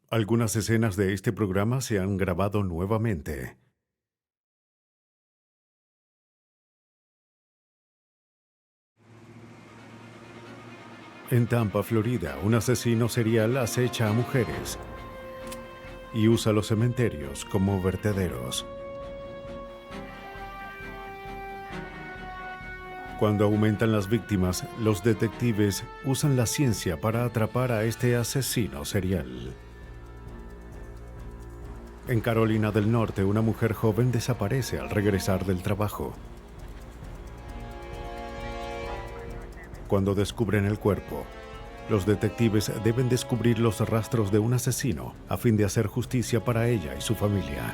Algunas escenas de este programa se han grabado nuevamente. En Tampa, Florida, un asesino serial acecha a mujeres y usa los cementerios como vertederos. Cuando aumentan las víctimas, los detectives usan la ciencia para atrapar a este asesino serial. En Carolina del Norte, una mujer joven desaparece al regresar del trabajo. Cuando descubren el cuerpo, los detectives deben descubrir los rastros de un asesino a fin de hacer justicia para ella y su familia.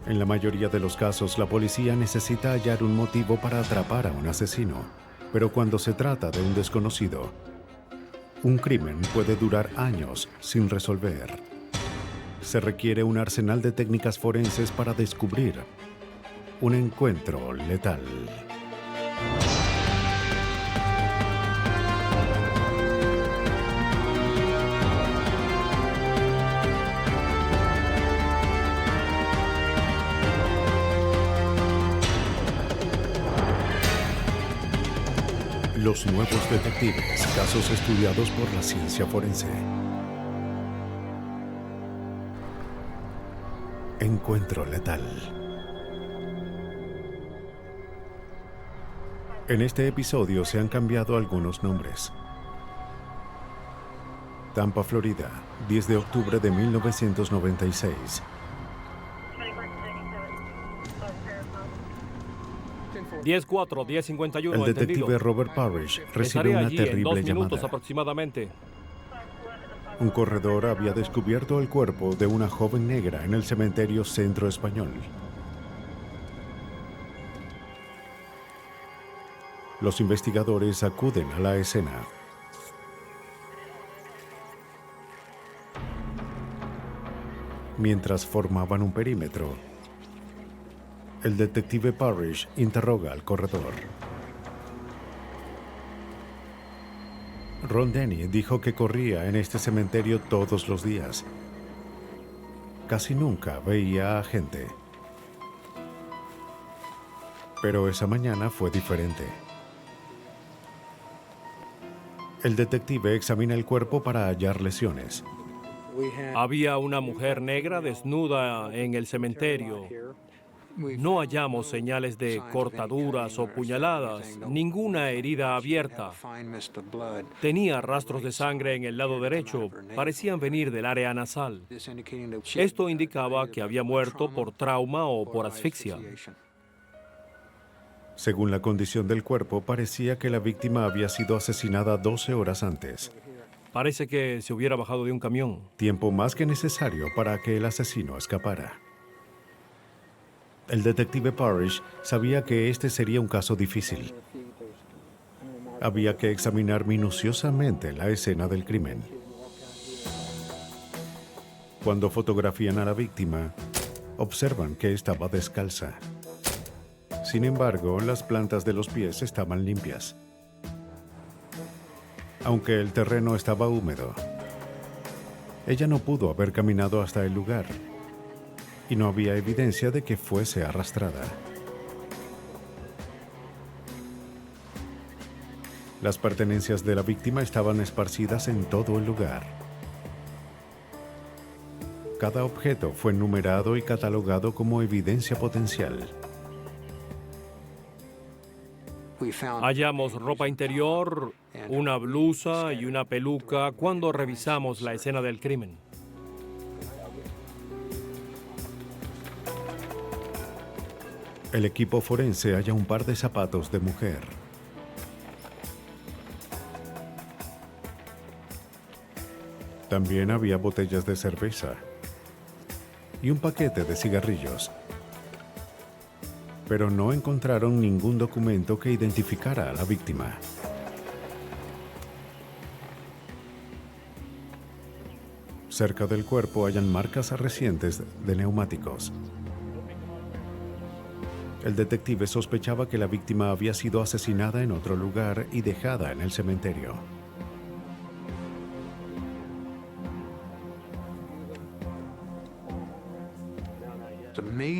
En la mayoría de los casos, la policía necesita hallar un motivo para atrapar a un asesino, pero cuando se trata de un desconocido, un crimen puede durar años sin resolver. Se requiere un arsenal de técnicas forenses para descubrir un encuentro letal. Los nuevos detectives, casos estudiados por la ciencia forense. Encuentro letal. En este episodio se han cambiado algunos nombres. Tampa, Florida, 10 de octubre de 1996. 10-4, 10-51, El detective entendido. Robert Parrish recibe Estaré una allí en 2 terrible minutos llamada. aproximadamente. Un corredor había descubierto el cuerpo de una joven negra en el cementerio Centro Español. Los investigadores acuden a la escena. Mientras formaban un perímetro, el detective Parrish interroga al corredor. Ron Denny dijo que corría en este cementerio todos los días. Casi nunca veía a gente. Pero esa mañana fue diferente. El detective examina el cuerpo para hallar lesiones. Había una mujer negra desnuda en el cementerio. No hallamos señales de cortaduras o puñaladas, ninguna herida abierta. Tenía rastros de sangre en el lado derecho, parecían venir del área nasal. Esto indicaba que había muerto por trauma o por asfixia. Según la condición del cuerpo, parecía que la víctima había sido asesinada 12 horas antes, Parece que se hubiera bajado de un camión. tiempo más que necesario para que el asesino escapara. El detective Parrish sabía que este sería un caso difícil. Había que examinar minuciosamente la escena del crimen. Cuando fotografían a la víctima, observan que estaba descalza. Sin embargo, las plantas de los pies estaban limpias, aunque el terreno estaba húmedo. Ella no pudo haber caminado hasta el lugar y no había evidencia de que fuese arrastrada. Las pertenencias de la víctima estaban esparcidas en todo el lugar. Cada objeto fue numerado y catalogado como evidencia potencial. Hallamos ropa interior, una blusa y una peluca cuando revisamos la escena del crimen. El equipo forense halla un par de zapatos de mujer. También había botellas de cerveza y un paquete de cigarrillos. Pero no encontraron ningún documento que identificara a la víctima. Cerca del cuerpo hallan marcas recientes de neumáticos. El detective sospechaba que la víctima había sido asesinada en otro lugar y dejada en el cementerio.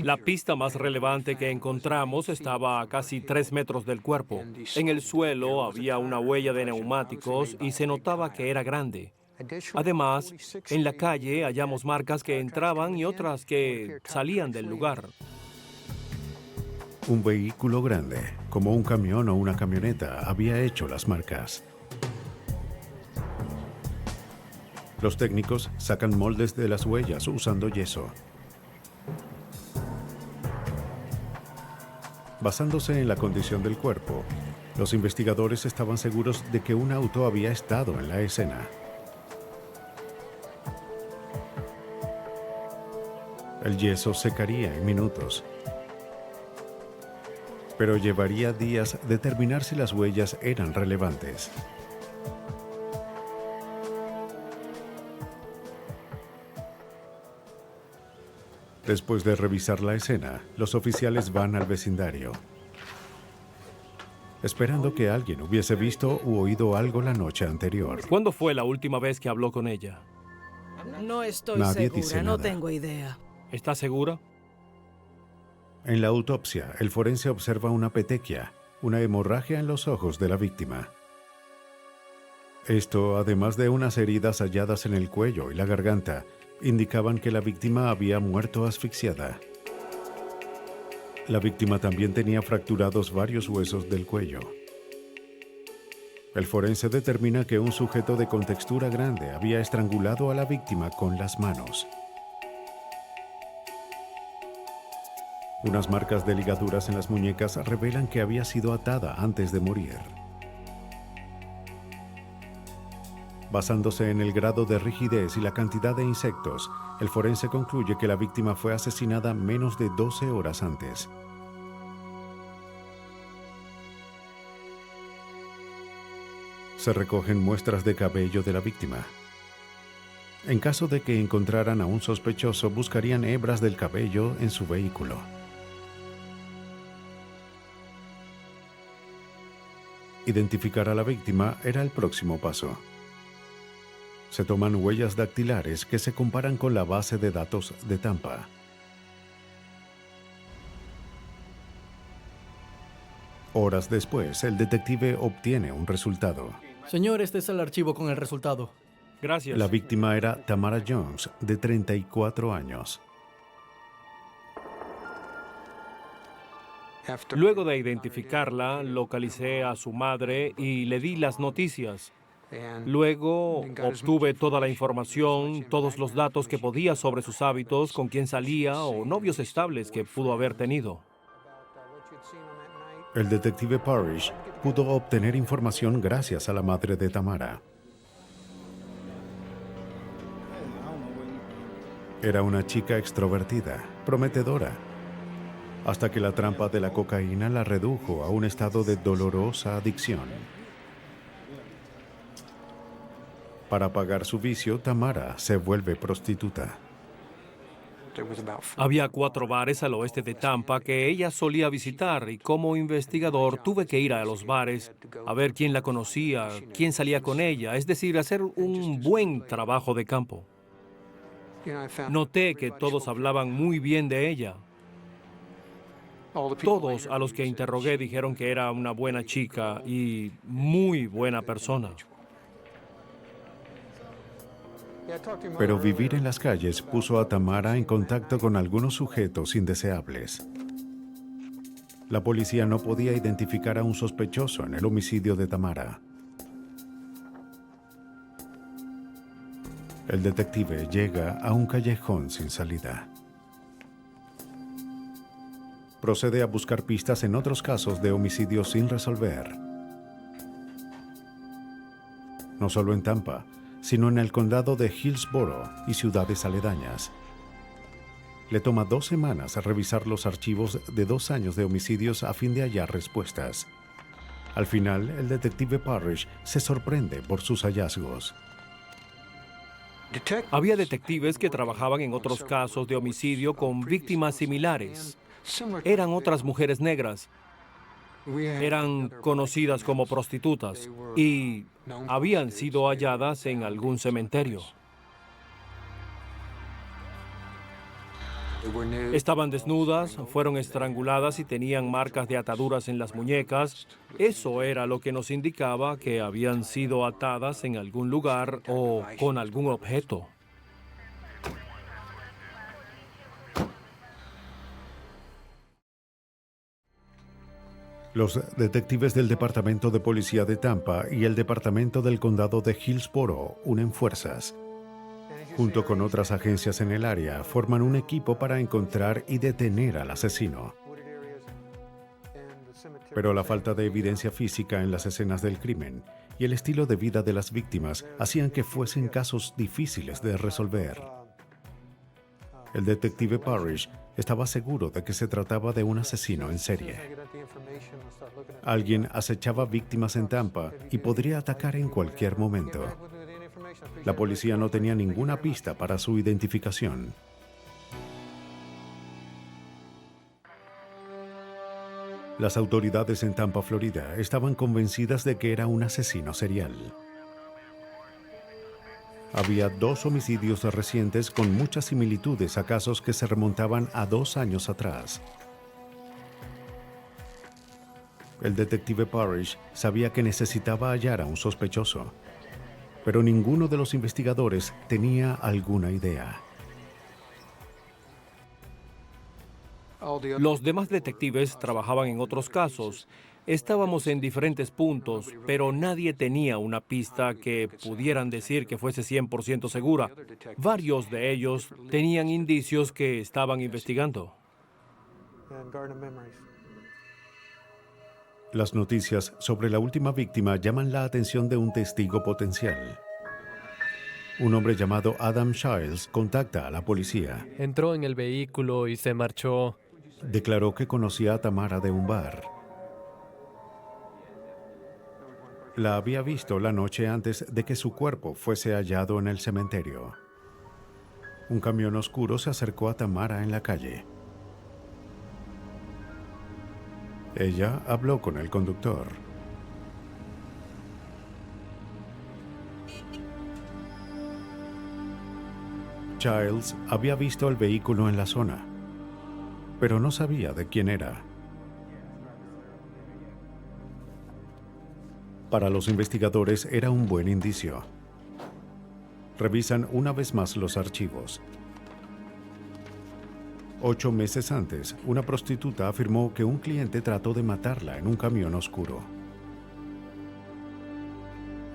La pista más relevante que encontramos estaba a casi 3 metros del cuerpo. En el suelo había una huella de neumáticos y se notaba que era grande. Además, en la calle hallamos marcas que entraban y otras que salían del lugar. Un vehículo grande, como un camión o una camioneta, había hecho las marcas. Los técnicos sacan moldes de las huellas usando yeso. Basándose en la condición del cuerpo, los investigadores estaban seguros de que un auto había estado en la escena. El yeso secaría en minutos, pero llevaría días determinar si las huellas eran relevantes. Después de revisar la escena, los oficiales van al vecindario, esperando que alguien hubiese visto u oído algo la noche anterior. ¿Cuándo fue la última vez que habló con ella? No estoy Nadie dice segura, no nada. tengo idea. ¿Está segura? En la autopsia, el forense observa una petequia, una hemorragia en los ojos de la víctima. Esto, además de unas heridas halladas en el cuello y la garganta, indicaban que la víctima había muerto asfixiada. La víctima también tenía fracturados varios huesos del cuello. El forense determina que un sujeto de contextura grande había estrangulado a la víctima con las manos. Unas marcas de ligaduras en las muñecas revelan que había sido atada antes de morir. Basándose en el grado de rigidez y la cantidad de insectos, el forense concluye que la víctima fue asesinada menos de 12 horas antes. Se recogen muestras de cabello de la víctima. En caso de que encontraran a un sospechoso, buscarían hebras del cabello en su vehículo. Identificar a la víctima era el próximo paso. Se toman huellas dactilares que se comparan con la base de datos de Tampa. Horas después, el detective obtiene un resultado. Señor, este es el archivo con el resultado. Gracias. La víctima era Tamara Jones, de 34 años. Luego de identificarla, localicé a su madre y le di las noticias. Luego obtuve toda la información, todos los datos que podía sobre sus hábitos, con quién salía o novios estables que pudo haber tenido. El detective Parrish pudo obtener información gracias a la madre de Tamara. Era una chica extrovertida, prometedora, hasta que la trampa de la cocaína la redujo a un estado de dolorosa adicción. Para pagar su vicio, Tamara se vuelve prostituta. Había 4 bares al oeste de Tampa que ella solía visitar y como investigador tuve que ir a los bares a ver quién la conocía, quién salía con ella, es decir, hacer un buen trabajo de campo. Noté que todos hablaban muy bien de ella. Todos a los que interrogué dijeron que era una buena chica y muy buena persona. Pero vivir en las calles puso a Tamara en contacto con algunos sujetos indeseables. La policía no podía identificar a un sospechoso en el homicidio de Tamara. El detective llega a un callejón sin salida. Procede a buscar pistas en otros casos de homicidios sin resolver. No solo en Tampa, sino en el condado de Hillsborough y ciudades aledañas. Le toma 2 semanas a revisar los archivos de 2 años de homicidios a fin de hallar respuestas. Al final, el detective Parrish se sorprende por sus hallazgos. Había detectives que trabajaban en otros casos de homicidio con víctimas similares. Eran otras mujeres negras. Eran conocidas como prostitutas y habían sido halladas en algún cementerio. Estaban desnudas, fueron estranguladas y tenían marcas de ataduras en las muñecas. Eso era lo que nos indicaba que habían sido atadas en algún lugar o con algún objeto. Los detectives del Departamento de Policía de Tampa y el Departamento del Condado de Hillsborough unen fuerzas. Junto con otras agencias en el área, forman un equipo para encontrar y detener al asesino. Pero la falta de evidencia física en las escenas del crimen y el estilo de vida de las víctimas hacían que fuesen casos difíciles de resolver. El detective Parrish estaba seguro de que se trataba de un asesino en serie. Alguien acechaba víctimas en Tampa y podría atacar en cualquier momento. La policía no tenía ninguna pista para su identificación. Las autoridades en Tampa, Florida, estaban convencidas de que era un asesino serial. Había 2 homicidios recientes con muchas similitudes a casos que se remontaban a 2 años atrás. El detective Parrish sabía que necesitaba hallar a un sospechoso, pero ninguno de los investigadores tenía alguna idea. Los demás detectives trabajaban en otros casos. Estábamos en diferentes puntos, pero nadie tenía una pista que pudieran decir que fuese 100% segura. Varios de ellos tenían indicios que estaban investigando. Las noticias sobre la última víctima llaman la atención de un testigo potencial. Un hombre llamado Adam Shiles contacta a la policía. Entró en el vehículo y se marchó. Declaró que conocía a Tamara de un bar. La había visto la noche antes de que su cuerpo fuese hallado en el cementerio. Un camión oscuro se acercó a Tamara en la calle. Ella habló con el conductor. Childs había visto el vehículo en la zona, pero no sabía de quién era. Para los investigadores era un buen indicio. Revisan una vez más los archivos. 8 meses antes, una prostituta afirmó que un cliente trató de matarla en un camión oscuro.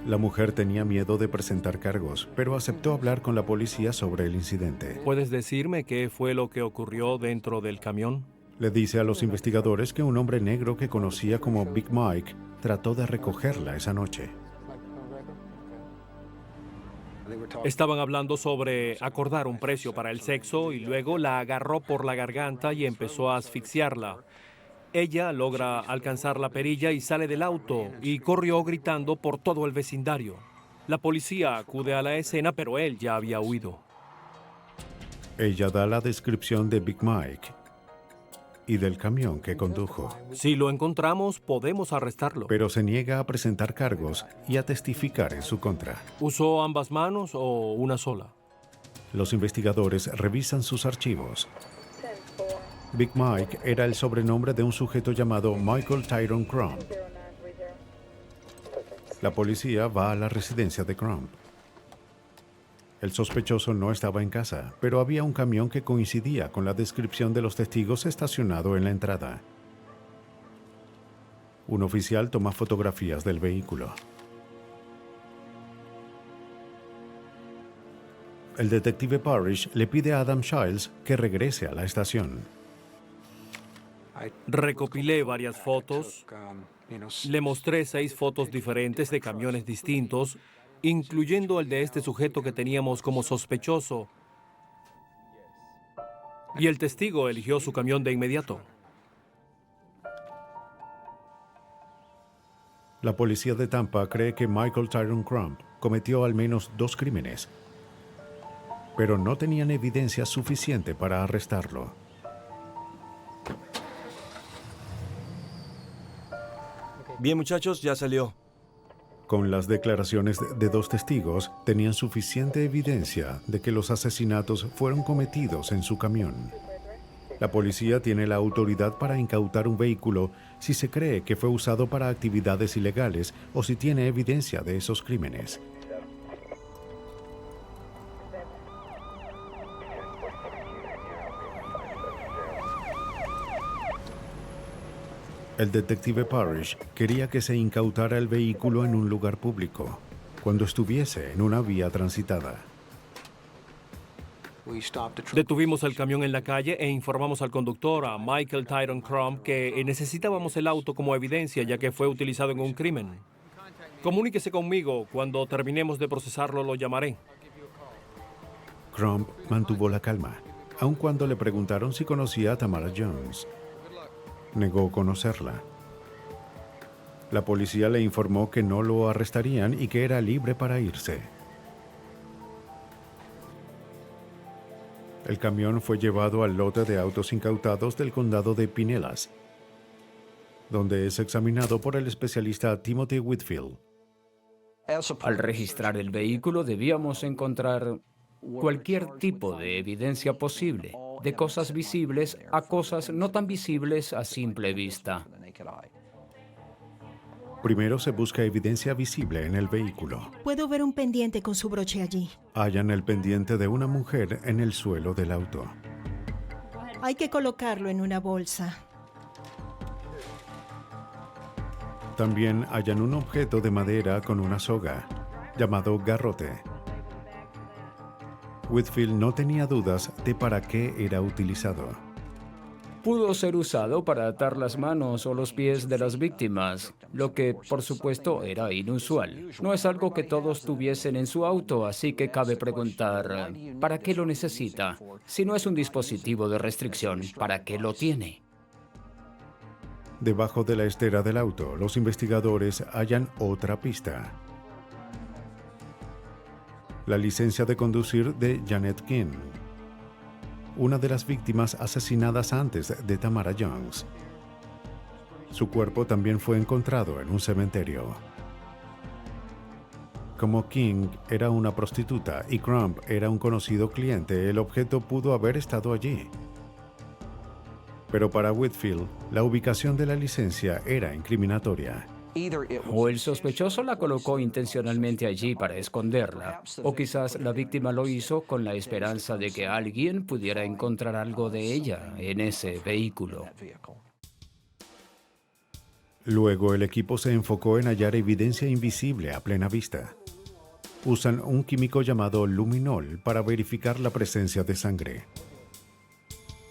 La mujer tenía miedo de presentar cargos, pero aceptó hablar con la policía sobre el incidente. ¿Puedes decirme qué fue lo que ocurrió dentro del camión? Le dice a los investigadores que un hombre negro que conocía como Big Mike trató de recogerla esa noche. Estaban hablando sobre acordar un precio para el sexo y luego la agarró por la garganta y empezó a asfixiarla. Ella logra alcanzar la perilla y sale del auto y corrió gritando por todo el vecindario. La policía acude a la escena, pero él ya había huido. Ella da la descripción de Big Mike y del camión que condujo, Si lo encontramos, podemos arrestarlo. pero se niega a presentar cargos y a testificar en su contra. ¿Usó ambas manos o una sola? Los investigadores revisan sus archivos. Big Mike era el sobrenombre de un sujeto llamado Michael Tyrone Crump. La policía va a la residencia de Crump. El sospechoso no estaba en casa, pero había un camión que coincidía con la descripción de los testigos estacionado en la entrada. Un oficial toma fotografías del vehículo. El detective Parrish le pide a Adam Shiles que regrese a la estación. Recopilé varias fotos. Le mostré 6 fotos diferentes de camiones distintos, incluyendo el de este sujeto que teníamos como sospechoso. Y el testigo eligió su camión de inmediato. La policía de Tampa cree que Michael Tyrone Crump cometió al menos 2 crímenes, pero no tenían evidencia suficiente para arrestarlo. Bien, muchachos, ya salió. Con las declaraciones de 2 testigos, tenían suficiente evidencia de que los asesinatos fueron cometidos en su camión. La policía tiene la autoridad para incautar un vehículo si se cree que fue usado para actividades ilegales o si tiene evidencia de esos crímenes. El detective Parrish quería que se incautara el vehículo en un lugar público, cuando estuviese en una vía transitada. Detuvimos el camión en la calle e informamos al conductor, a Michael Tyrone Crump, que necesitábamos el auto como evidencia ya que fue utilizado en un crimen. Comuníquese conmigo. Cuando terminemos de procesarlo, lo llamaré. Crump mantuvo la calma, aun cuando le preguntaron si conocía a Tamara Jones. Negó conocerla. La policía le informó que no lo arrestarían y que era libre para irse. El camión fue llevado al lote de autos incautados del condado de Pinellas, donde es examinado por el especialista Timothy Whitfield. Al registrar el vehículo debíamos encontrar cualquier tipo de evidencia posible, de cosas visibles a cosas no tan visibles a simple vista. Primero se busca evidencia visible en el vehículo. Puedo ver un pendiente con su broche allí. Hallan el pendiente de una mujer en el suelo del auto. Hay que colocarlo en una bolsa. También hallan un objeto de madera con una soga, llamado garrote. Whitfield no tenía dudas de para qué era utilizado. Pudo ser usado para atar las manos o los pies de las víctimas, lo que, por supuesto, era inusual. No es algo que todos tuviesen en su auto, así que cabe preguntar, ¿para qué lo necesita? Si no es un dispositivo de restricción, ¿para qué lo tiene? Debajo de la estera del auto, los investigadores hallan otra pista. La licencia de conducir de Janet King, una de las víctimas asesinadas antes de Tamara Jones. Su cuerpo también fue encontrado en un cementerio. Como King era una prostituta y Crump era un conocido cliente, el objeto pudo haber estado allí. Pero para Whitfield, la ubicación de la licencia era incriminatoria. O el sospechoso la colocó intencionalmente allí para esconderla, o quizás la víctima lo hizo con la esperanza de que alguien pudiera encontrar algo de ella en ese vehículo. Luego el equipo se enfocó en hallar evidencia invisible a plena vista. Usan un químico llamado luminol para verificar la presencia de sangre.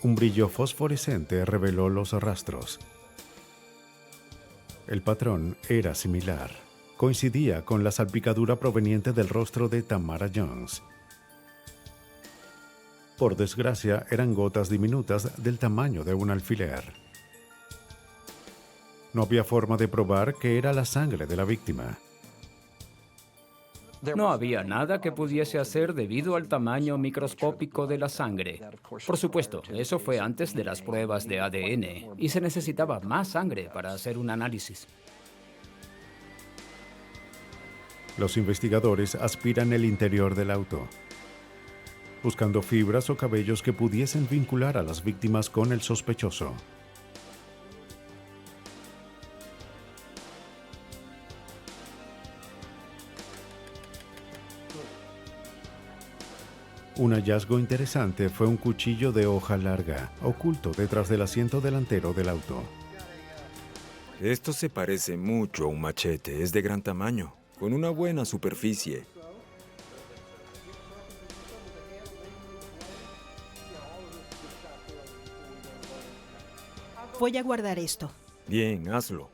Un brillo fosforescente reveló los rastros. El patrón era similar. Coincidía con la salpicadura proveniente del rostro de Tamara Jones. Por desgracia, eran gotas diminutas del tamaño de un alfiler. No había forma de probar que era la sangre de la víctima. No había nada que pudiese hacer debido al tamaño microscópico de la sangre. Por supuesto, eso fue antes de las pruebas de ADN y se necesitaba más sangre para hacer un análisis. Los investigadores aspiran el interior del auto, buscando fibras o cabellos que pudiesen vincular a las víctimas con el sospechoso. Un hallazgo interesante fue un cuchillo de hoja larga, oculto detrás del asiento delantero del auto. Esto se parece mucho a un machete, es de gran tamaño, con una buena superficie. Voy a guardar esto. Bien, hazlo.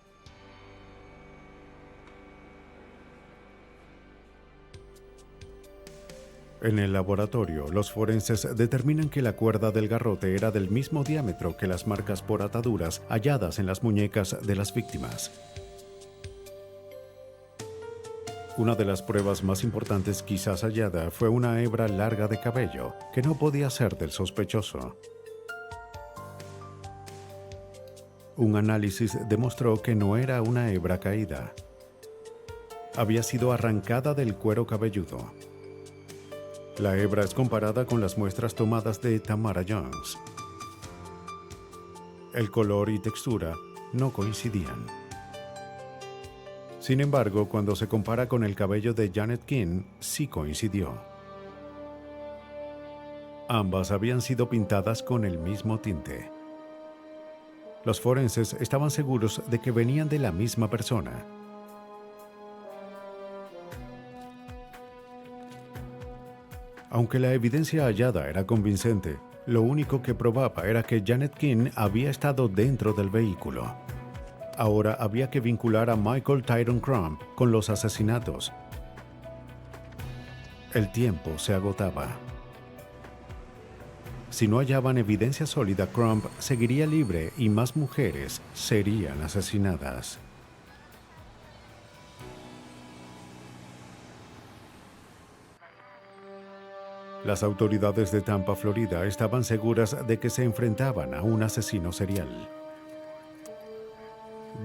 En el laboratorio, los forenses determinan que la cuerda del garrote era del mismo diámetro que las marcas por ataduras halladas en las muñecas de las víctimas. Una de las pruebas más importantes quizás hallada fue una hebra larga de cabello, que no podía ser del sospechoso. Un análisis demostró que no era una hebra caída. Había sido arrancada del cuero cabelludo. La hebra es comparada con las muestras tomadas de Tamara Jones. El color y textura no coincidían. Sin embargo, cuando se compara con el cabello de Janet King, sí coincidió. Ambas habían sido pintadas con el mismo tinte. Los forenses estaban seguros de que venían de la misma persona. Aunque la evidencia hallada era convincente, lo único que probaba era que Janet King había estado dentro del vehículo. Ahora había que vincular a Michael Tyrone Crump con los asesinatos. El tiempo se agotaba. Si no hallaban evidencia sólida, Crump seguiría libre y más mujeres serían asesinadas. Las autoridades de Tampa, Florida, estaban seguras de que se enfrentaban a un asesino serial.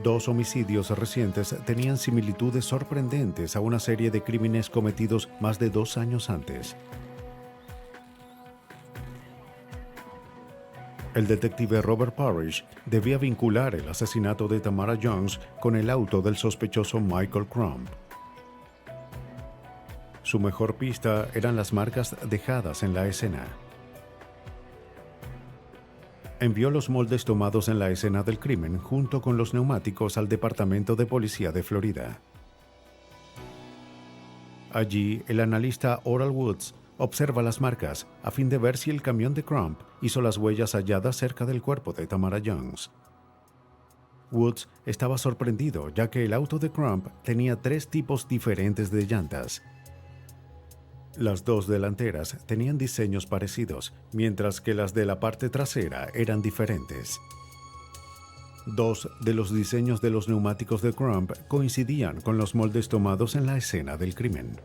2 homicidios recientes tenían similitudes sorprendentes a una serie de crímenes cometidos más de 2 años antes. El detective Robert Parrish debía vincular el asesinato de Tamara Jones con el auto del sospechoso Michael Crump. Su mejor pista eran las marcas dejadas en la escena. Envió los moldes tomados en la escena del crimen junto con los neumáticos al Departamento de Policía de Florida. Allí, el analista Oral Woods observa las marcas a fin de ver si el camión de Crump hizo las huellas halladas cerca del cuerpo de Tamara Jones. Woods estaba sorprendido ya que el auto de Crump tenía 3 tipos diferentes de llantas. Las 2 delanteras tenían diseños parecidos, mientras que las de la parte trasera eran diferentes. 2 de los diseños de los neumáticos de Crump coincidían con los moldes tomados en la escena del crimen.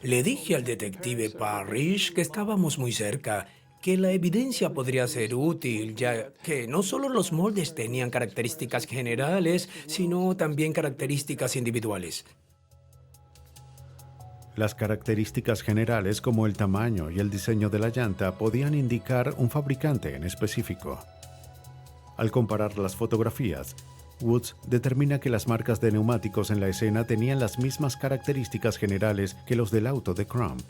Le dije al detective Parrish que estábamos muy cerca, que la evidencia podría ser útil, ya que no solo los moldes tenían características generales, sino también características individuales. Las características generales como el tamaño y el diseño de la llanta podían indicar un fabricante en específico. Al comparar las fotografías, Woods determina que las marcas de neumáticos en la escena tenían las mismas características generales que los del auto de Crump.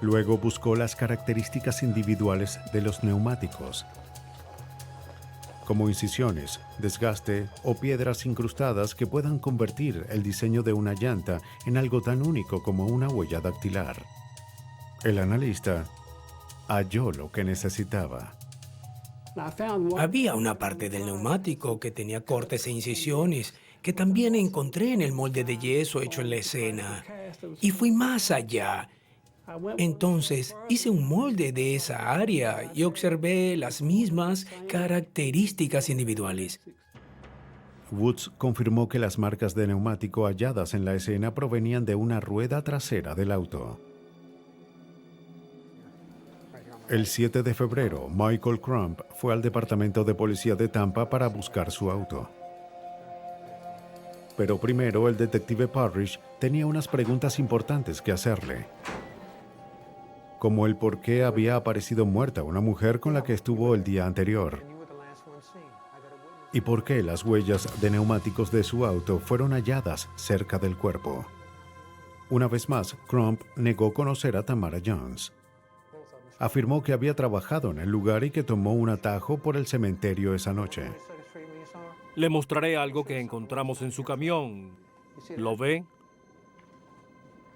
Luego buscó las características individuales de los neumáticos, como incisiones, desgaste o piedras incrustadas que puedan convertir el diseño de una llanta en algo tan único como una huella dactilar. El analista halló lo que necesitaba. Había una parte del neumático que tenía cortes e incisiones, que también encontré en el molde de yeso hecho en la escena. Y fui más allá. Entonces hice un molde de esa área y observé las mismas características individuales. Woods confirmó que las marcas de neumático halladas en la escena provenían de una rueda trasera del auto. El 7 de febrero, Michael Crump fue al Departamento de Policía de Tampa para buscar su auto. Pero primero el detective Parrish tenía unas preguntas importantes que hacerle, como el por qué había aparecido muerta una mujer con la que estuvo el día anterior, y por qué las huellas de neumáticos de su auto fueron halladas cerca del cuerpo. Una vez más, Crump negó conocer a Tamara Jones. Afirmó que había trabajado en el lugar y que tomó un atajo por el cementerio esa noche. Le mostraré algo que encontramos en su camión. ¿Lo ve?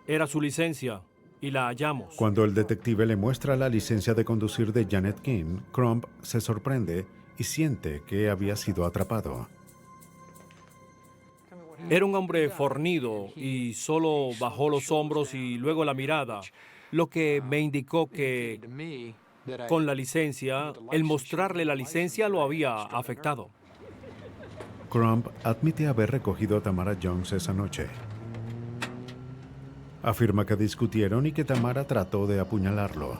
Era su licencia y la hallamos. Cuando el detective le muestra la licencia de conducir de Janet King, Crump se sorprende y siente que había sido atrapado. Era un hombre fornido y solo bajó los hombros y luego la mirada, lo que me indicó que con la licencia, el mostrarle la licencia lo había afectado. Crump admite haber recogido a Tamara Jones esa noche. Afirma que discutieron y que Tamara trató de apuñalarlo.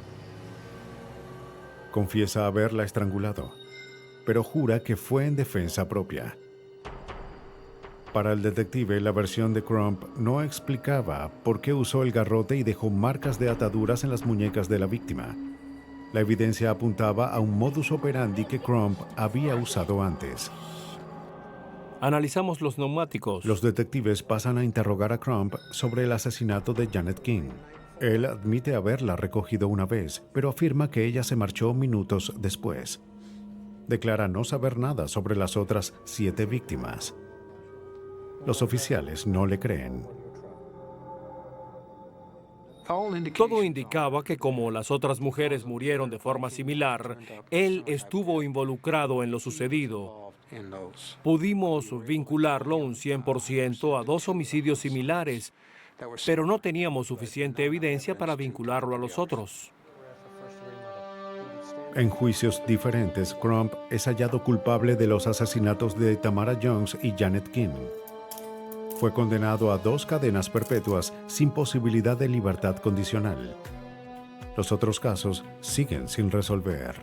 Confiesa haberla estrangulado, pero jura que fue en defensa propia. Para el detective, la versión de Crump no explicaba por qué usó el garrote y dejó marcas de ataduras en las muñecas de la víctima. La evidencia apuntaba a un modus operandi que Crump había usado antes. Analizamos los neumáticos. Los detectives pasan a interrogar a Crump sobre el asesinato de Janet King. Él admite haberla recogido una vez, pero afirma que ella se marchó minutos después. Declara no saber nada sobre las otras 7 víctimas. Los oficiales no le creen. Todo indicaba que como las otras mujeres murieron de forma similar, él estuvo involucrado en lo sucedido. Pudimos vincularlo un 100% a 2 homicidios similares, pero no teníamos suficiente evidencia para vincularlo a los otros. En juicios diferentes, Crump es hallado culpable de los asesinatos de Tamara Jones y Janet King. Fue condenado a 2 cadenas perpetuas sin posibilidad de libertad condicional. Los otros casos siguen sin resolver.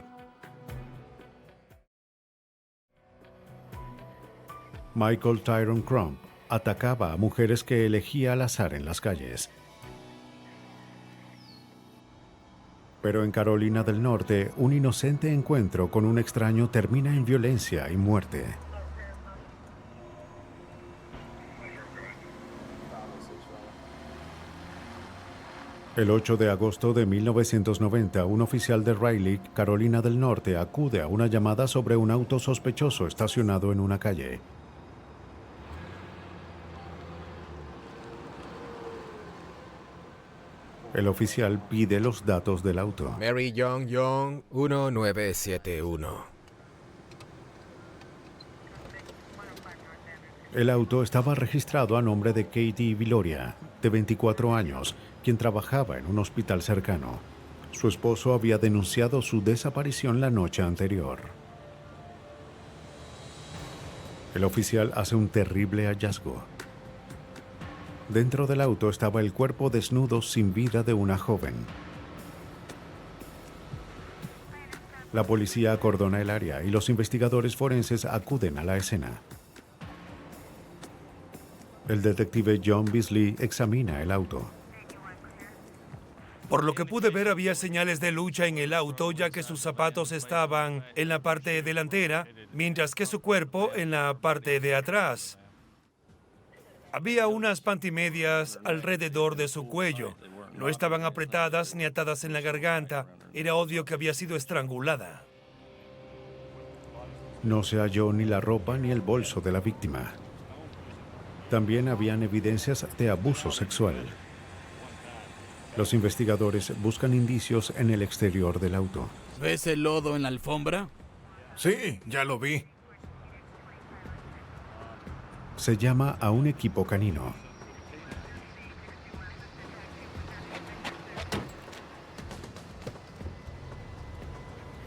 Michael Tyrone Crump atacaba a mujeres que elegía al azar en las calles. Pero en Carolina del Norte, un inocente encuentro con un extraño termina en violencia y muerte. El 8 de agosto de 1990, un oficial de Raleigh, Carolina del Norte, acude a una llamada sobre un auto sospechoso estacionado en una calle. El oficial pide los datos del auto. Mary Young Young 1971. El auto estaba registrado a nombre de Katie Viloria, de 24 años, quien trabajaba en un hospital cercano. Su esposo había denunciado su desaparición la noche anterior. El oficial hace un terrible hallazgo. Dentro del auto estaba el cuerpo desnudo sin vida de una joven. La policía acordona el área y los investigadores forenses acuden a la escena. El detective John Beasley examina el auto. Por lo que pude ver, había señales de lucha en el auto, ya que sus zapatos estaban en la parte delantera, mientras que su cuerpo en la parte de atrás. Había unas pantimedias alrededor de su cuello. No estaban apretadas ni atadas en la garganta. Era obvio que había sido estrangulada. No se halló ni la ropa ni el bolso de la víctima. También habían evidencias de abuso sexual. Los investigadores buscan indicios en el exterior del auto. ¿Ves el lodo en la alfombra? Sí, ya lo vi. Se llama a un equipo canino.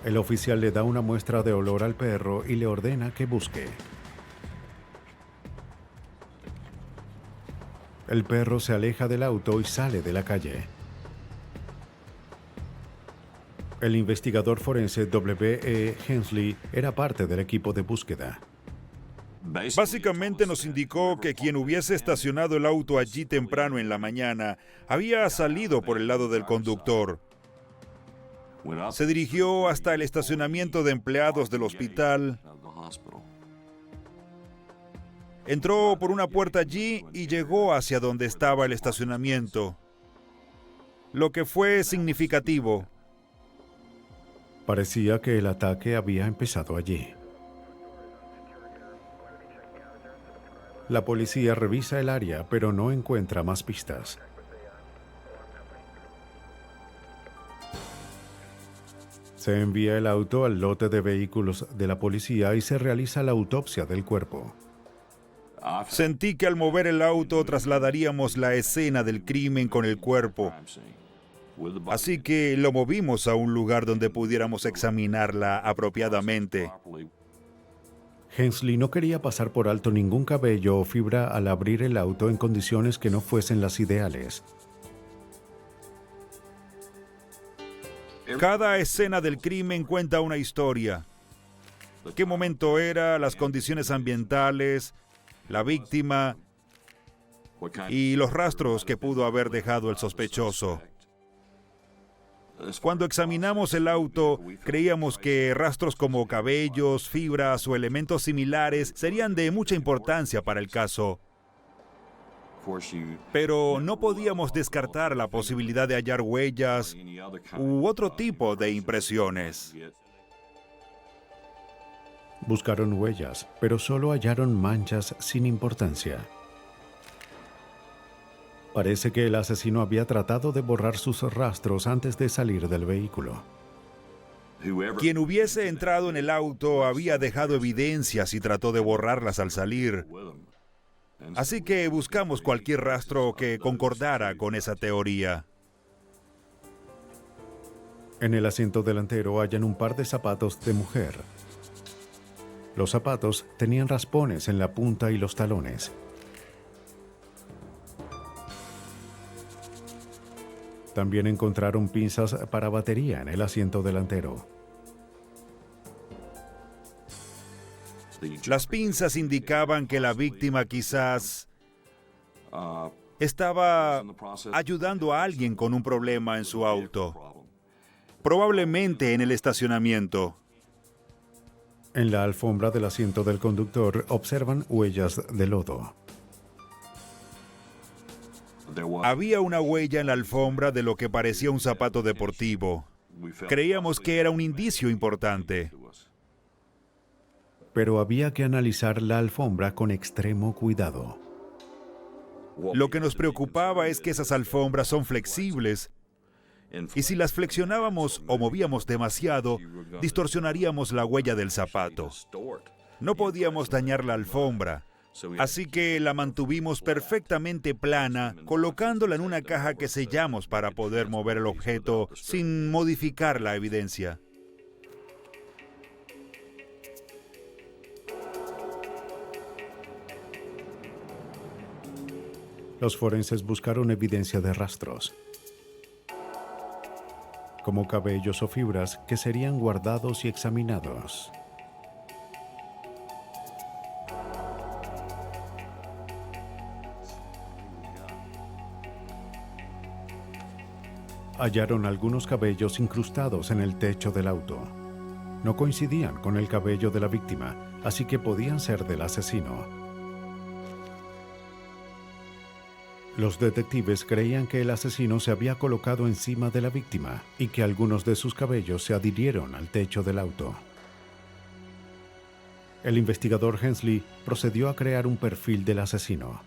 El oficial le da una muestra de olor al perro y le ordena que busque. El perro se aleja del auto y sale de la calle. El investigador forense W.E. Hensley era parte del equipo de búsqueda. Básicamente nos indicó que quien hubiese estacionado el auto allí temprano en la mañana había salido por el lado del conductor. Se dirigió hasta el estacionamiento de empleados del hospital. Entró por una puerta allí y llegó hacia donde estaba el estacionamiento. Lo que fue significativo. Parecía que el ataque había empezado allí. La policía revisa el área, pero no encuentra más pistas. Se envía el auto al lote de vehículos de la policía y se realiza la autopsia del cuerpo. Sentí que al mover el auto trasladaríamos la escena del crimen con el cuerpo. Así que lo movimos a un lugar donde pudiéramos examinarla apropiadamente. Hensley no quería pasar por alto ningún cabello o fibra al abrir el auto en condiciones que no fuesen las ideales. Cada escena del crimen cuenta una historia. ¿Qué momento era? Las condiciones ambientales, la víctima y los rastros que pudo haber dejado el sospechoso. Cuando examinamos el auto, creíamos que rastros como cabellos, fibras o elementos similares serían de mucha importancia para el caso. Pero no podíamos descartar la posibilidad de hallar huellas u otro tipo de impresiones. Buscaron huellas, pero solo hallaron manchas sin importancia. Parece que el asesino había tratado de borrar sus rastros antes de salir del vehículo. Quien hubiese entrado en el auto había dejado evidencias y trató de borrarlas al salir. Así que buscamos cualquier rastro que concordara con esa teoría. En el asiento delantero hallan un par de zapatos de mujer. Los zapatos tenían raspones en la punta y los talones. También encontraron pinzas para batería en el asiento delantero. Las pinzas indicaban que la víctima quizás estaba ayudando a alguien con un problema en su auto, probablemente en el estacionamiento. En la alfombra del asiento del conductor observan huellas de lodo. Había una huella en la alfombra de lo que parecía un zapato deportivo. Creíamos que era un indicio importante. Pero había que analizar la alfombra con extremo cuidado. Lo que nos preocupaba es que esas alfombras son flexibles y si las flexionábamos o movíamos demasiado, distorsionaríamos la huella del zapato. No podíamos dañar la alfombra, así que la mantuvimos perfectamente plana, colocándola en una caja que sellamos para poder mover el objeto sin modificar la evidencia. Los forenses buscaron evidencia de rastros, como cabellos o fibras que serían guardados y examinados. Hallaron algunos cabellos incrustados en el techo del auto. No coincidían con el cabello de la víctima, así que podían ser del asesino. Los detectives creían que el asesino se había colocado encima de la víctima y que algunos de sus cabellos se adhirieron al techo del auto. El investigador Hensley procedió a crear un perfil del asesino.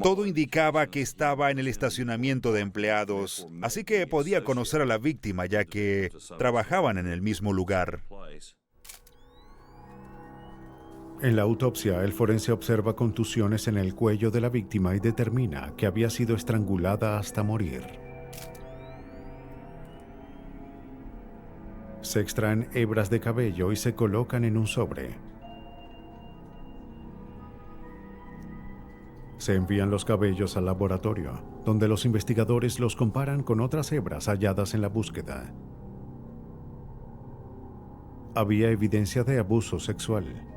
Todo indicaba que estaba en el estacionamiento de empleados, así que podía conocer a la víctima ya que trabajaban en el mismo lugar. En la autopsia, el forense observa contusiones en el cuello de la víctima y determina que había sido estrangulada hasta morir. Se extraen hebras de cabello y se colocan en un sobre. Se envían los cabellos al laboratorio, donde los investigadores los comparan con otras hebras halladas en la búsqueda. Había evidencia de abuso sexual.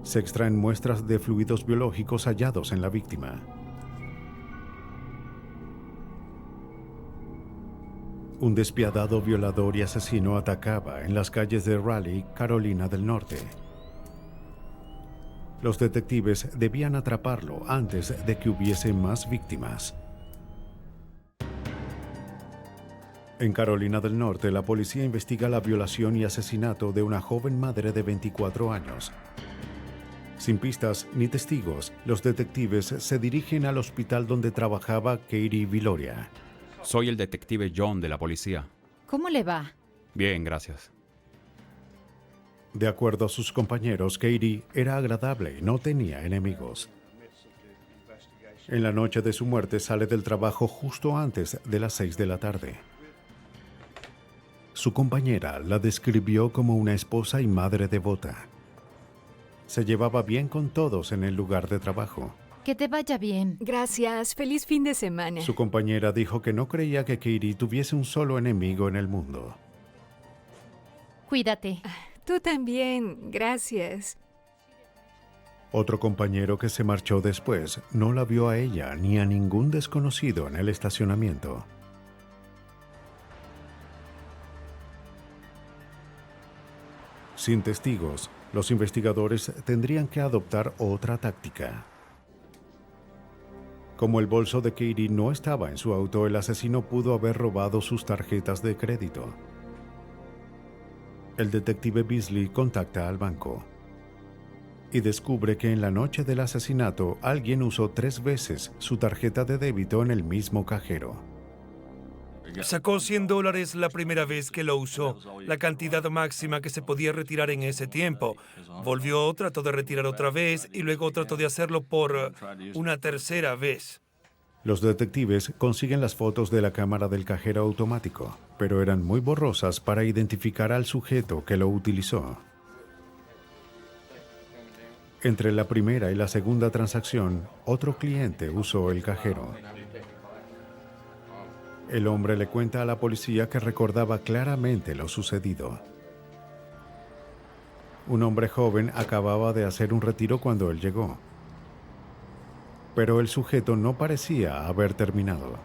Se extraen muestras de fluidos biológicos hallados en la víctima. Un despiadado violador y asesino atacaba en las calles de Raleigh, Carolina del Norte. Los detectives debían atraparlo antes de que hubiese más víctimas. En Carolina del Norte, la policía investiga la violación y asesinato de una joven madre de 24 años. Sin pistas ni testigos, los detectives se dirigen al hospital donde trabajaba Katie Viloria. Soy el detective John de la policía. ¿Cómo le va? Bien, gracias. De acuerdo a sus compañeros, Katie era agradable y no tenía enemigos. En la noche de su muerte sale del trabajo justo antes de las 6 de la tarde. Su compañera la describió como una esposa y madre devota. Se llevaba bien con todos en el lugar de trabajo. Que te vaya bien. Gracias. Feliz fin de semana. Su compañera dijo que no creía que Katie tuviese un solo enemigo en el mundo. Cuídate. Tú también. Gracias. Otro compañero que se marchó después no la vio a ella ni a ningún desconocido en el estacionamiento. Sin testigos, los investigadores tendrían que adoptar otra táctica. Como el bolso de Katie no estaba en su auto, el asesino pudo haber robado sus tarjetas de crédito. El detective Beasley contacta al banco y descubre que en la noche del asesinato alguien usó 3 veces su tarjeta de débito en el mismo cajero. Sacó $100 la primera vez que lo usó, la cantidad máxima que se podía retirar en ese tiempo. Volvió, trató de retirar otra vez y luego trató de hacerlo por una tercera vez. Los detectives consiguen las fotos de la cámara del cajero automático, pero eran muy borrosas para identificar al sujeto que lo utilizó. Entre la primera y la segunda transacción, otro cliente usó el cajero. El hombre le cuenta a la policía que recordaba claramente lo sucedido. Un hombre joven acababa de hacer un retiro cuando él llegó, pero el sujeto no parecía haber terminado.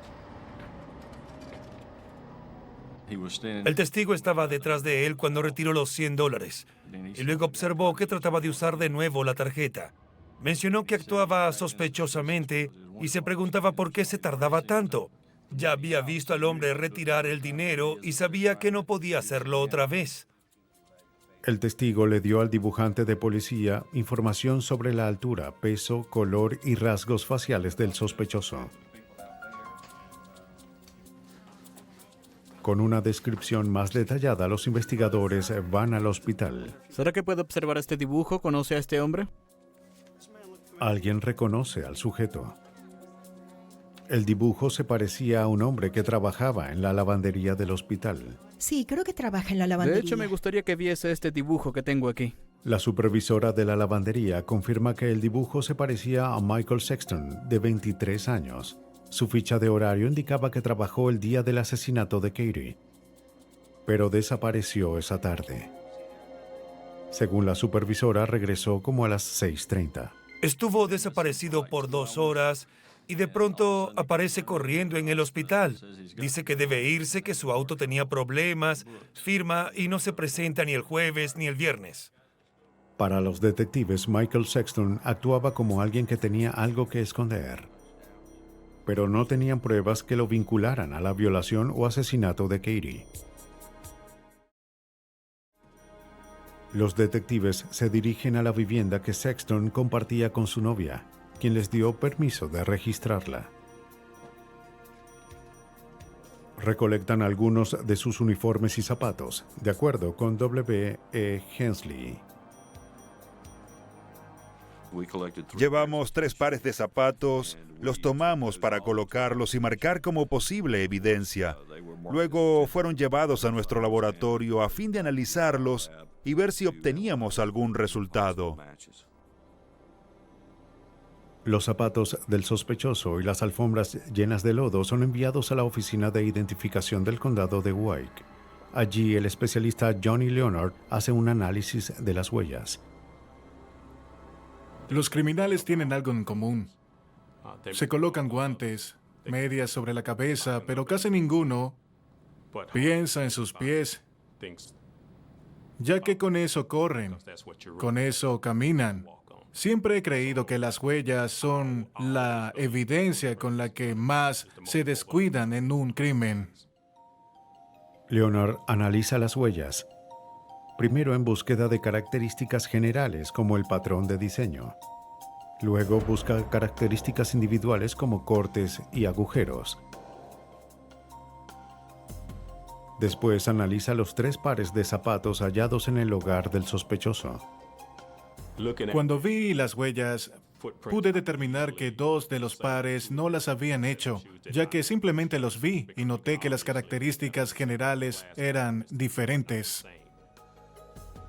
El testigo estaba detrás de él cuando retiró los $100 y luego observó que trataba de usar de nuevo la tarjeta. Mencionó que actuaba sospechosamente y se preguntaba por qué se tardaba tanto. Ya había visto al hombre retirar el dinero y sabía que no podía hacerlo otra vez. El testigo le dio al dibujante de policía información sobre la altura, peso, color y rasgos faciales del sospechoso. Con una descripción más detallada, los investigadores van al hospital. ¿Será que puede observar este dibujo? ¿Conoce a este hombre? Alguien reconoce al sujeto. El dibujo se parecía a un hombre que trabajaba en la lavandería del hospital. Sí, creo que trabaja en la lavandería. De hecho, me gustaría que viese este dibujo que tengo aquí. La supervisora de la lavandería confirma que el dibujo se parecía a Michael Sexton, de 23 años. Su ficha de horario indicaba que trabajó el día del asesinato de Katie, pero desapareció esa tarde. Según la supervisora, regresó como a las 6:30. Estuvo desaparecido por 2 horas y de pronto aparece corriendo en el hospital. Dice que debe irse, que su auto tenía problemas, firma y no se presenta ni el jueves ni el viernes. Para los detectives, Michael Sexton actuaba como alguien que tenía algo que esconder, pero no tenían pruebas que lo vincularan a la violación o asesinato de Katie. Los detectives se dirigen a la vivienda que Sexton compartía con su novia, quien les dio permiso de registrarla. Recolectan algunos de sus uniformes y zapatos, de acuerdo con W. E. Hensley. Llevamos 3 pares de zapatos, los tomamos para colocarlos y marcar como posible evidencia. Luego fueron llevados a nuestro laboratorio a fin de analizarlos y ver si obteníamos algún resultado. Los zapatos del sospechoso y las alfombras llenas de lodo son enviados a la oficina de identificación del condado de Wake. Allí el especialista Johnny Leonard hace un análisis de las huellas. Los criminales tienen algo en común. Se colocan guantes, medias sobre la cabeza, pero casi ninguno piensa en sus pies, ya que con eso corren, con eso caminan. Siempre he creído que las huellas son la evidencia con la que más se descuidan en un crimen. Leonard analiza las huellas, primero en búsqueda de características generales como el patrón de diseño. Luego busca características individuales como cortes y agujeros. Después analiza los 3 pares de zapatos hallados en el hogar del sospechoso. Cuando vi las huellas, pude determinar que 2 de los pares no las habían hecho, ya que simplemente los vi y noté que las características generales eran diferentes.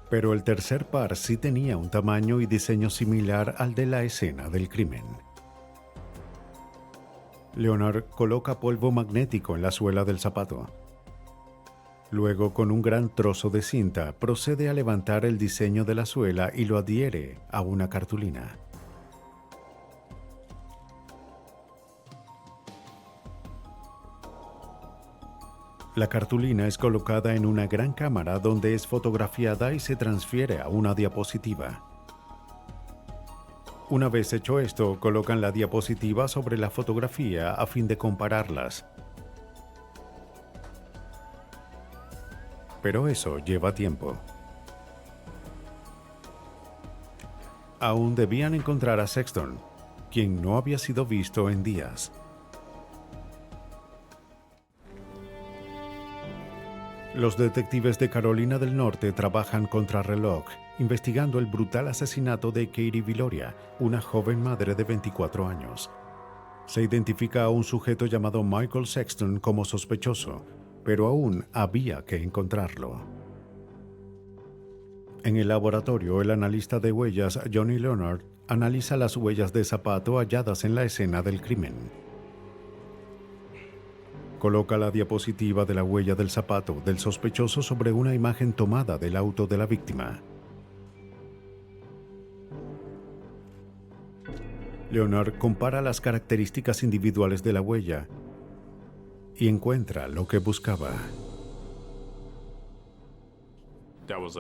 Pero el tercer par sí tenía un tamaño y diseño similar al de la escena del crimen. Leonard coloca polvo magnético en la suela del zapato. Luego, con un gran trozo de cinta, procede a levantar el diseño de la suela y lo adhiere a una cartulina. La cartulina es colocada en una gran cámara donde es fotografiada y se transfiere a una diapositiva. Una vez hecho esto, colocan la diapositiva sobre la fotografía a fin de compararlas. Pero eso lleva tiempo. Aún debían encontrar a Sexton, quien no había sido visto en días. Los detectives de Carolina del Norte trabajan contrarreloj, investigando el brutal asesinato de Katie Viloria, una joven madre de 24 años. Se identifica a un sujeto llamado Michael Sexton como sospechoso, pero aún había que encontrarlo. En el laboratorio, el analista de huellas Johnny Leonard analiza las huellas de zapato halladas en la escena del crimen. Coloca la diapositiva de la huella del zapato del sospechoso sobre una imagen tomada del auto de la víctima. Leonard compara las características individuales de la huella y encuentra lo que buscaba.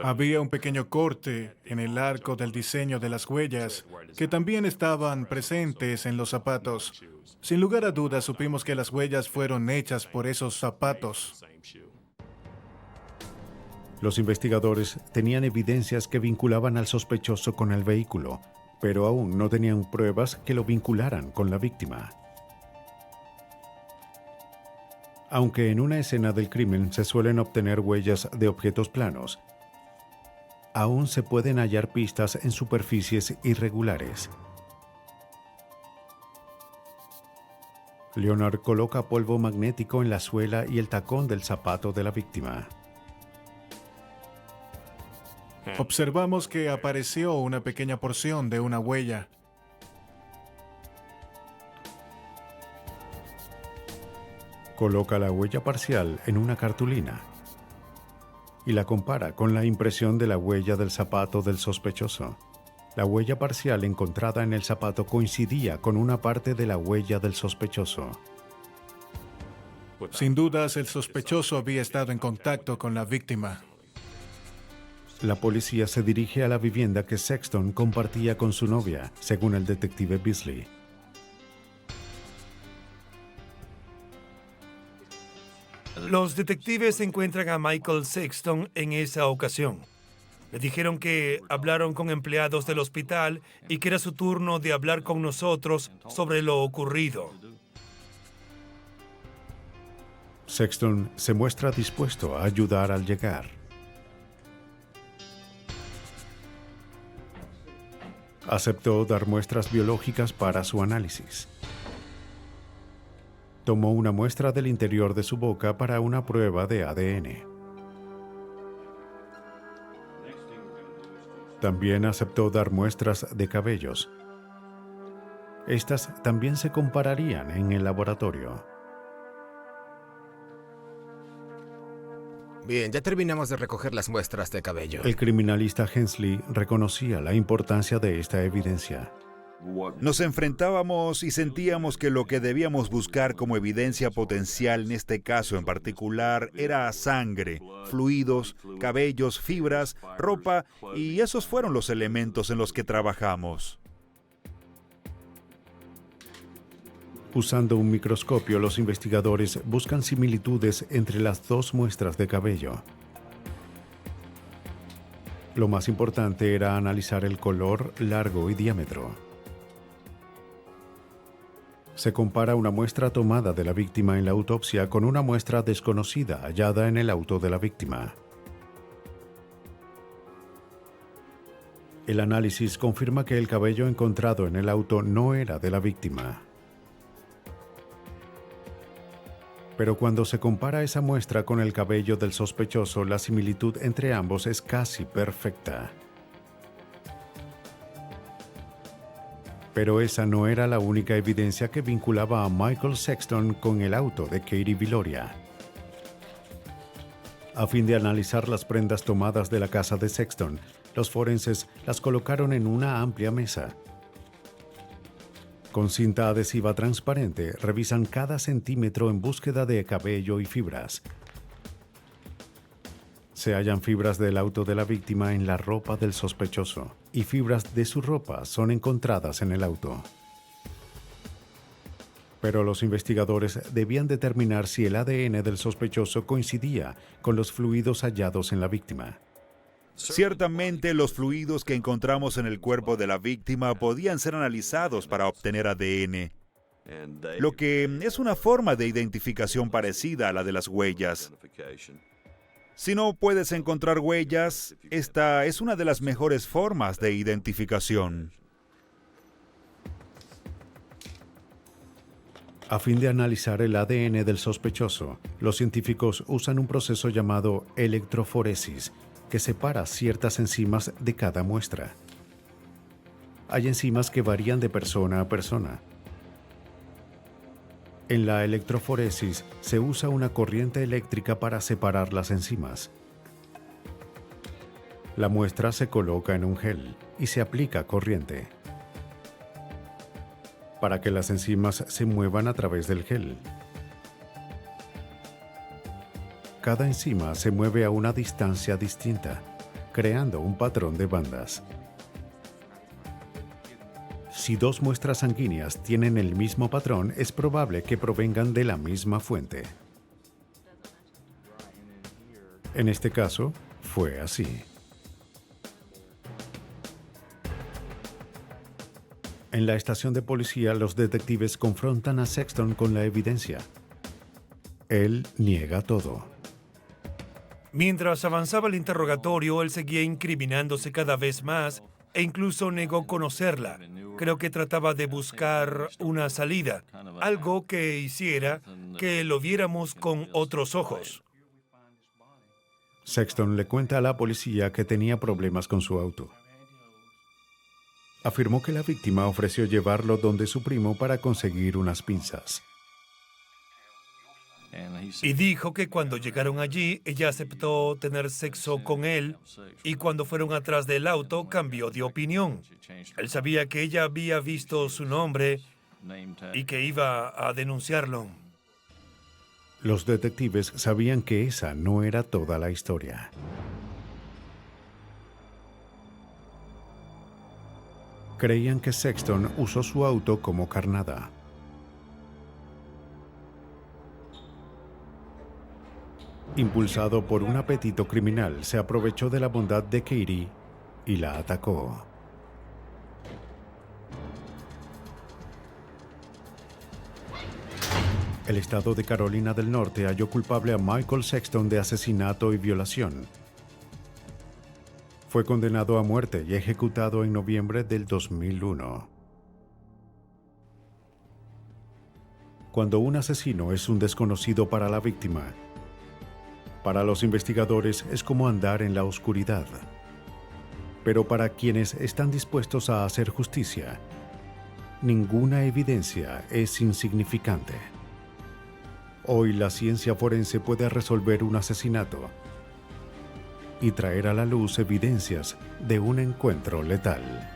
Había un pequeño corte en el arco del diseño de las huellas que también estaban presentes en los zapatos. Sin lugar a dudas, supimos que las huellas fueron hechas por esos zapatos. Los investigadores tenían evidencias que vinculaban al sospechoso con el vehículo, pero aún no tenían pruebas que lo vincularan con la víctima. Aunque en una escena del crimen se suelen obtener huellas de objetos planos, aún se pueden hallar pistas en superficies irregulares. Leonard coloca polvo magnético en la suela y el tacón del zapato de la víctima. Observamos que apareció una pequeña porción de una huella. Coloca la huella parcial en una cartulina y la compara con la impresión de la huella del zapato del sospechoso. La huella parcial encontrada en el zapato coincidía con una parte de la huella del sospechoso. Sin dudas, el sospechoso había estado en contacto con la víctima. La policía se dirige a la vivienda que Sexton compartía con su novia, según el detective Beasley. Los detectives encuentran a Michael Sexton en esa ocasión. Le dijeron que hablaron con empleados del hospital y que era su turno de hablar con nosotros sobre lo ocurrido. Sexton se muestra dispuesto a ayudar al llegar. Aceptó dar muestras biológicas para su análisis. Tomó una muestra del interior de su boca para una prueba de ADN. También aceptó dar muestras de cabellos. Estas también se compararían en el laboratorio. Bien, ya terminamos de recoger las muestras de cabello. El criminalista Hensley reconocía la importancia de esta evidencia. Nos enfrentábamos y sentíamos que lo que debíamos buscar como evidencia potencial en este caso en particular era sangre, fluidos, cabellos, fibras, ropa, y esos fueron los elementos en los que trabajamos. Usando un microscopio, los investigadores buscan similitudes entre las dos muestras de cabello. Lo más importante era analizar el color, largo y diámetro. Se compara una muestra tomada de la víctima en la autopsia con una muestra desconocida hallada en el auto de la víctima. El análisis confirma que el cabello encontrado en el auto no era de la víctima. Pero cuando se compara esa muestra con el cabello del sospechoso, la similitud entre ambos es casi perfecta. Pero esa no era la única evidencia que vinculaba a Michael Sexton con el auto de Katie Viloria. A fin de analizar las prendas tomadas de la casa de Sexton, los forenses las colocaron en una amplia mesa. Con cinta adhesiva transparente, revisan cada centímetro en búsqueda de cabello y fibras. Se hallan fibras del auto de la víctima en la ropa del sospechoso y fibras de su ropa son encontradas en el auto. Pero los investigadores debían determinar si el ADN del sospechoso coincidía con los fluidos hallados en la víctima. Ciertamente los fluidos que encontramos en el cuerpo de la víctima podían ser analizados para obtener ADN, lo que es una forma de identificación parecida a la de las huellas. Si no puedes encontrar huellas, esta es una de las mejores formas de identificación. A fin de analizar el ADN del sospechoso, los científicos usan un proceso llamado electroforesis, que separa ciertas enzimas de cada muestra. Hay enzimas que varían de persona a persona. En la electroforesis se usa una corriente eléctrica para separar las enzimas. La muestra se coloca en un gel y se aplica corriente para que las enzimas se muevan a través del gel. Cada enzima se mueve a una distancia distinta, creando un patrón de bandas. Si dos muestras sanguíneas tienen el mismo patrón, es probable que provengan de la misma fuente. En este caso, fue así. En la estación de policía, los detectives confrontan a Sexton con la evidencia. Él niega todo. Mientras avanzaba el interrogatorio, él seguía incriminándose cada vez más e incluso negó conocerla. Creo que trataba de buscar una salida, algo que hiciera que lo viéramos con otros ojos. Sexton le cuenta a la policía que tenía problemas con su auto. Afirmó que la víctima ofreció llevarlo donde su primo para conseguir unas pinzas. Y dijo que cuando llegaron allí, ella aceptó tener sexo con él y cuando fueron atrás del auto cambió de opinión. Él sabía que ella había visto su nombre y que iba a denunciarlo. Los detectives sabían que esa no era toda la historia. Creían que Sexton usó su auto como carnada. Impulsado por un apetito criminal, se aprovechó de la bondad de Katie y la atacó. El estado de Carolina del Norte halló culpable a Michael Sexton de asesinato y violación. Fue condenado a muerte y ejecutado en noviembre del 2001. Cuando un asesino es un desconocido para la víctima, para los investigadores es como andar en la oscuridad. Pero para quienes están dispuestos a hacer justicia, ninguna evidencia es insignificante. Hoy la ciencia forense puede resolver un asesinato y traer a la luz evidencias de un encuentro letal.